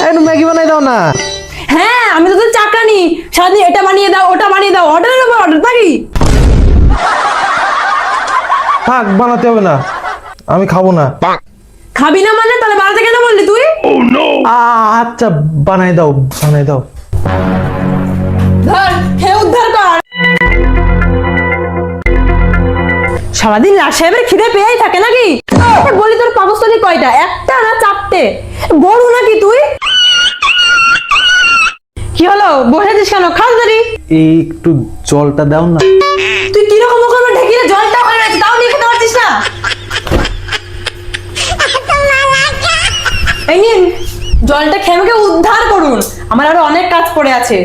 একটু ম্যাগি বানাই দাও না। হ্যাঁ, আমি তো তোর চাকরানি, সারাদিন এটা বানিয়ে দাও ওটা বানিয়ে দাও, অর্ডারের উপর অর্ডার থাকি। থাক, বানাতে হবে না, আমি খাবো না। খাবি না মানে তাহলে বানাতে কেন বললি তুই? আচ্ছা, বানাই দাও বানাই দাও। ধর, খেয়ে উদ্ধার কর। সারাদিন লাট সাহেবের খিদে পেয়েই থাকে নাকি? বলি তোর পাকস্থলী কয়টা, একটা না চারটে? গরু নাকি তুই? কি হলো, বসেছিস কেন? খাস ধরি। এই একটু জলটা দাও না। তুই কিরকম ওখানে ঢেকিলে জলটা হয়ে গেছে, তাও নিয়ে খেতে পারছিস না? এই নিন, জলটা খেয়ে আমাকে উদ্ধার করুন, আমার আরো অনেক কাজ পড়ে আছে।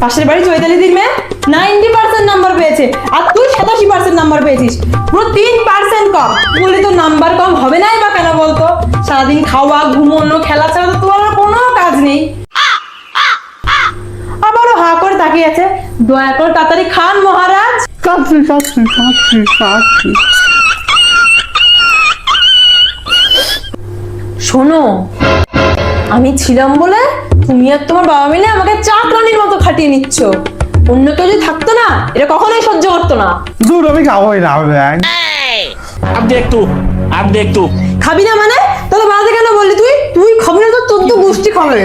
পাশের বাড়ি চৈতালিদির মেয়ে 90% নাম্বার পেয়েছে, আর তুই 87% নাম্বার পেয়েছিস, পুরো 3% কম। বলি তো নাম্বার কম হবে নাই বা কেন বলতো? সারাদিন খাওয়া ঘুমোনো খেলা ছাড়া তো তোর আর কোনো কাজ নেই। আবারও হা করে তাকিয়ে আছে। দয়া করে তাড়াতাড়ি খান মহারাজ। খাচ্ছি খাচ্ছি খাচ্ছি খাচ্ছি। শোনো, আমি ছিলাম বলে তুমি আর তোমার বাবা মিলে আমাকে চাকরানির মতো খাটিয়ে নিচ্ছ। অন্য কেউ যদি থাকতো না, এটা কখনোই সহ্য করতো না। দূর, আমি খাবোই না। अब देख तू খাবি না মানে? তাহলে বাড়াতে কেন বললি তুই? তুই খাবি না তো তোর তো গোষ্ঠী খাবে।